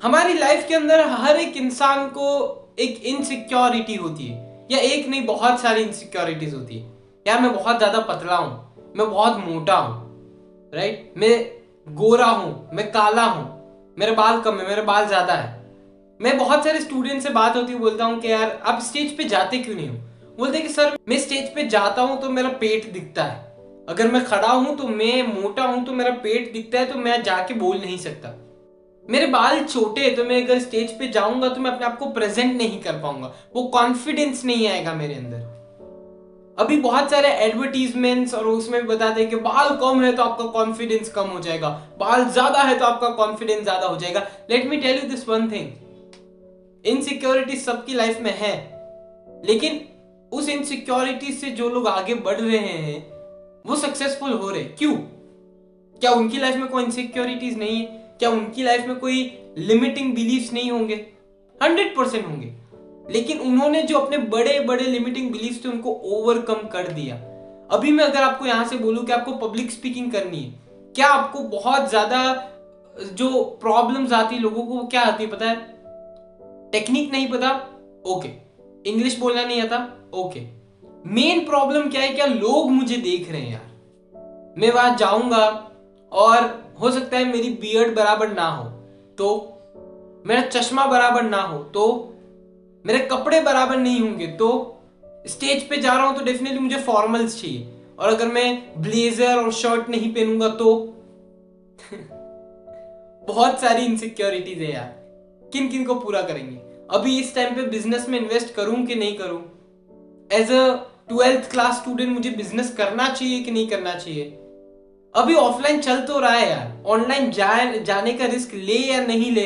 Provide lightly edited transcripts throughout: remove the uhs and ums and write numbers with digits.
हमारी लाइफ के अंदर हर एक इंसान को एक इनसिक्योरिटी होती है, या एक नहीं बहुत सारी इनसिक्योरिटीज होती है। यार मैं बहुत ज्यादा पतला हूं, मैं बहुत मोटा हूं, राइट, मैं गोरा हूं, मैं काला हूं, मेरे बाल कम है, मेरे बाल ज्यादा है। मैं बहुत सारे स्टूडेंट से बात होती है, बोलता हूं कि यार आप स्टेज पे जाते क्यों नहीं हो? बोलते हैं कि सर मैं स्टेज पे जाता हूं तो मेरा पेट दिखता है, अगर मैं खड़ा हूं तो मैं मोटा हूं तो मेरा पेट दिखता है, तो मैं जाके बोल नहीं सकता। मेरे बाल छोटे हैं तो मैं अगर स्टेज पे जाऊंगा तो मैं अपने आप को प्रेजेंट नहीं कर पाऊंगा, वो कॉन्फिडेंस नहीं आएगा मेरे अंदर। अभी बहुत सारे एडवर्टीजमेंट्स और उसमें भी बताते हैं कि बाल कम है तो आपका कॉन्फिडेंस कम हो जाएगा, बाल ज्यादा है तो आपका कॉन्फिडेंस ज्यादा हो जाएगा। Let me tell you this one thing, insecurity सबकी लाइफ में है, लेकिन उस इनसिक्योरिटी से जो लोग आगे बढ़ रहे हैं वो सक्सेसफुल हो रहे। क्यों? क्या उनकी लाइफ में कोई इनसिक्योरिटीज नहीं है? क्या उनकी लाइफ में कोई लिमिटिंग बिलीफ्स नहीं होंगे? 100% होंगे, लेकिन उन्होंने जो अपने बड़े बड़े लिमिटिंग बिलीफ्स थे उनको ओवरकम कर दिया। अभी मैं अगर आपको यहां से बोलूं कि आपको पब्लिक स्पीकिंग करनी है, क्या आपको बहुत ज्यादा जो प्रॉब्लम्स आती है लोगों को, वो क्या आती है पता है? टेक्निक नहीं पता, ओके। इंग्लिश बोलना नहीं आता, ओके। मेन प्रॉब्लम क्या है? क्या लोग मुझे देख रहे हैं यार। मैं वहां जाऊंगा और हो सकता है मेरी बियर्ड बराबर ना हो तो, मेरा चश्मा बराबर ना हो तो, मेरे कपड़े बराबर नहीं होंगे तो, स्टेज पे जा रहा हूं तो डेफिनेटली मुझे फॉर्मल्स चाहिए, और अगर मैं ब्लेजर और शर्ट नहीं पहनूंगा तो बहुत सारी इनसिक्योरिटीज है यार। किन किन को पूरा करेंगे? अभी इस टाइम पे बिजनेस में इन्वेस्ट करूं कि नहीं करूं? As a 12th class student मुझे बिजनेस करना चाहिए कि नहीं करना चाहिए? अभी ऑफलाइन चल तो रहा है यार, ऑनलाइन जाने का रिस्क ले या नहीं ले?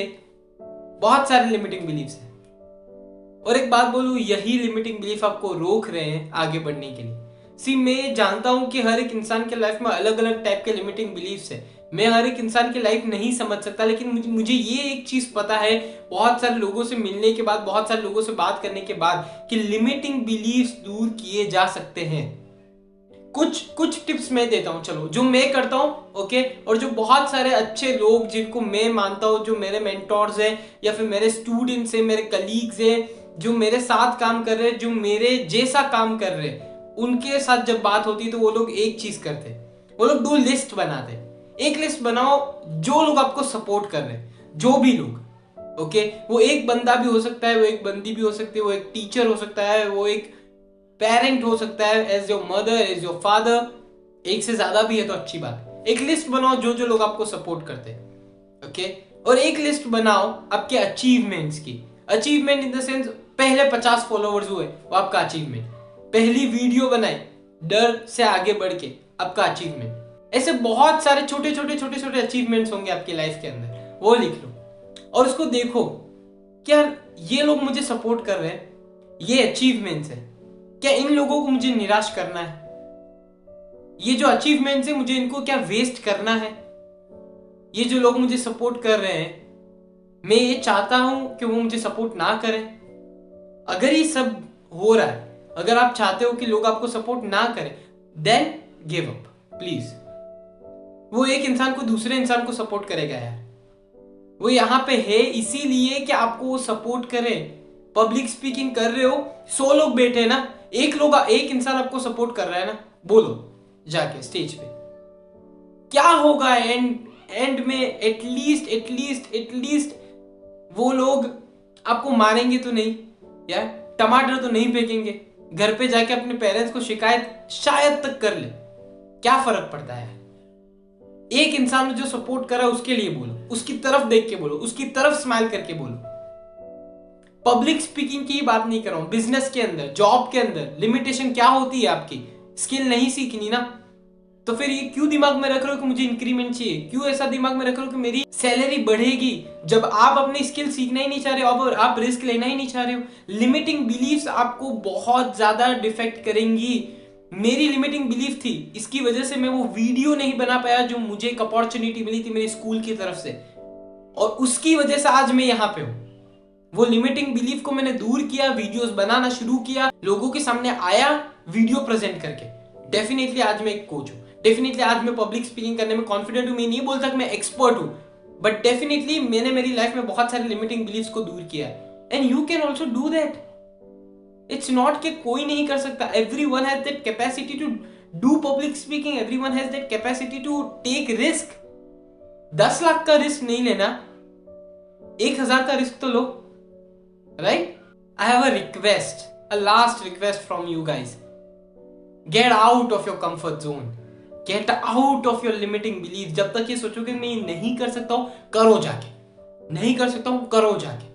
बहुत सारे लिमिटिंग बिलीफ्स हैं। और एक बात बोलूं, यही लिमिटिंग बिलीफ आपको रोक रहे हैं आगे बढ़ने के लिए। सी मैं जानता हूं कि हर एक इंसान के लाइफ में अलग अलग टाइप के लिमिटिंग बिलीफ्स है। मैं हर एक इंसान की लाइफ नहीं समझ सकता, लेकिन मुझे ये एक चीज पता है, बहुत सारे लोगों से मिलने के बाद, बहुत सारे लोगों से बात करने के बाद, कि लिमिटिंग बिलीफ्स दूर किए जा सकते हैं। कुछ कुछ टिप्स मैं देता हूं, चलो, जो मैं करता हूं, ओके, और जो बहुत सारे अच्छे लोग जिनको मैं मानता हूं, जो मेरे मेंटोर्स हैं या फिर मेरे स्टूडेंट्स हैं, मेरे कलीग्स हैं, जो मेरे साथ काम कर रहे हैं, जो मेरे जैसा काम कर रहे हैं, उनके साथ जब बात होती है तो वो लोग एक चीज करते हैं, वो लोग 2 लिस्ट बनाते हैं। एक लिस्ट बनाओ जो लोग आपको सपोर्ट कर रहे हैं, जो भी लोग, ओके, वो एक बंदा भी हो सकता है, वो एक बंदी भी हो सकती है, वो एक टीचर हो सकता है, वो एक पेरेंट हो सकता है, as your mother, as your father, एक से ज्यादा भी है तो अच्छी बात। एक लिस्ट बनाओ जो जो लोग आपको सपोर्ट करते हैं, ओके। और एक लिस्ट बनाओ आपके अचीवमेंट्स की। अचीवमेंट इन द सेंस, पहले 50 फॉलोवर्स हुए वो आपका अचीवमेंट, पहली वीडियो बनाई डर से आगे बढ़ के, आपका अचीवमेंट। ऐसे बहुत सारे छोटे छोटे छोटे छोटे अचीवमेंट्स होंगे आपकी लाइफ के अंदर, वो लिख लो और उसको देखो, क्या ये लोग मुझे सपोर्ट कर रहे हैं, ये अचीवमेंट्स है, क्या इन लोगों को मुझे निराश करना है? ये जो अचीवमेंट्स है मुझे इनको क्या वेस्ट करना है? ये जो लोग मुझे सपोर्ट कर रहे हैं, मैं ये चाहता हूं कि वो मुझे सपोर्ट ना करें। अगर ये सब हो रहा है, अगर आप चाहते हो कि लोग आपको सपोर्ट ना करें, देन गिव अप प्लीज। वो एक इंसान को दूसरे इंसान को सपोर्ट करेगा यार, वो यहां पे है इसीलिए कि आपको वो सपोर्ट करे। पब्लिक स्पीकिंग कर रहे हो, 100 लोग बैठे हैं ना, एक इंसान आपको सपोर्ट कर रहा है ना, बोलो जाके स्टेज पे, क्या होगा एंड में? एटलीस्ट वो लोग आपको मारेंगे तो नहीं यार, टमाटर तो नहीं फेंकेंगे, घर पे जाके अपने पेरेंट्स को शिकायत शायद तक कर ले, क्या फर्क पड़ता है? एक इंसान जो सपोर्ट कर रहा है उसके लिए बोलो, उसकी तरफ देख के बोलो, उसकी तरफ स्माइल करके बोलो। पब्लिक स्पीकिंग की बात नहीं कर रहा हूं, बिजनेस के अंदर, जॉब के अंदर लिमिटेशन क्या होती है आपकी? स्किल नहीं सीखनी ना, तो फिर ये क्यों दिमाग में रख रहे हो कि मुझे इंक्रीमेंट चाहिए? क्यों ऐसा दिमाग में रख रहे हो कि मेरी सैलरी बढ़ेगी, जब आप अपनी स्किल सीखना ही नहीं चाह रहे हो और आप रिस्क लेना ही नहीं चाह रहे हो? लिमिटिंग बिलीफ्स आपको बहुत ज्यादा डिफेक्ट करेंगी। मेरी लिमिटिंग बिलीफ थी, इसकी वजह से मैं वो वीडियो नहीं बना पाया जो मुझे एक अपॉर्चुनिटी मिली थी मेरे स्कूल की तरफ से, और उसकी वजह से आज मैं यहाँ पे हूं। वो लिमिटिंग बिलीफ को मैंने दूर किया, वीडियोस बनाना शुरू किया, लोगों के सामने आया वीडियो प्रेजेंट करके। डेफिनेटली आज मैं एक कोच हूं, डेफिनेटली आज मैं पब्लिक स्पीकिंग करने में कॉन्फिडेंट हूं। मैं नहीं बोलता कि मैं एक्सपर्ट हूं, बट डेफिनेटली मैंने मेरी लाइफ में बहुत सारे लिमिटिंग बिलीफ्स को दूर किया है, and you can also do that. It's not कि कोई नहीं कर सकता. Everyone has that capacity to do public speaking. Everyone has that capacity to take risk. 10 lakh का रिस्क नहीं लेना, 1,000 का रिस्क तो लो, right? I have a request, a last request from you guys. Get out of your comfort zone. Get out of your limiting belief. जब तक ये सोचोगे मैं ये नहीं कर सकता हूं, करो जाके. नहीं कर सकता हूं, करो जाके.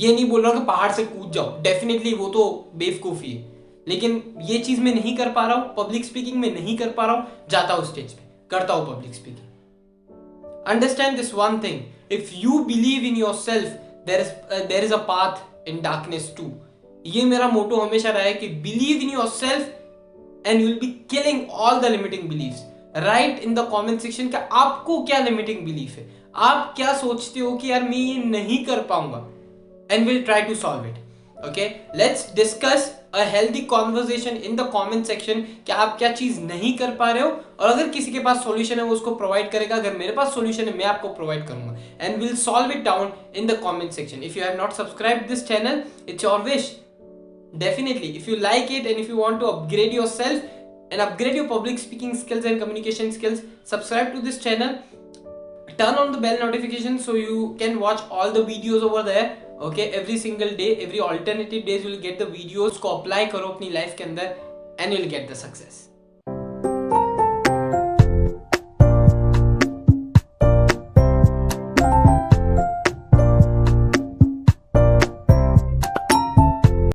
ये नहीं बोल रहा कि पहाड़ से कूद जाओ, डेफिनेटली वो तो बेवकूफी है. लेकिन ये चीज मैं नहीं कर पा रहा हूं, पब्लिक स्पीकिंग में नहीं कर पा रहा हूं, जाता हूं स्टेज पे, करता हूं public speaking. Understand this one thing, if you believe in yourself, there is a path in darkness too. ये मेरा मोटो हमेशा रहा है कि believe in yourself and you'll be killing all the limiting beliefs. Write in the comment section कि आपको क्या limiting belief है, आप क्या सोचते हो कि यार मैं ये नहीं कर पाऊंगा, and we'll try to solve it. Okay, let's discuss a healthy conversation in the comment section कि आप क्या चीज नहीं कर पा रहे हो, और अगर किसी के पास solution है वो उसको provide करेगा, अगर मेरे पास solution है मैं आपको provide करूंगा, and we'll solve it down in the comment section. If you have not subscribed this channel, it's your wish. Definitely, if you like it and if you want to upgrade yourself and upgrade your public speaking skills and communication skills, subscribe to this channel, turn on the bell notification so you can watch all the videos over there. Okay, every single day, every alternative days you will get the videos को apply करो अपनी life के अंदर and you will get the success.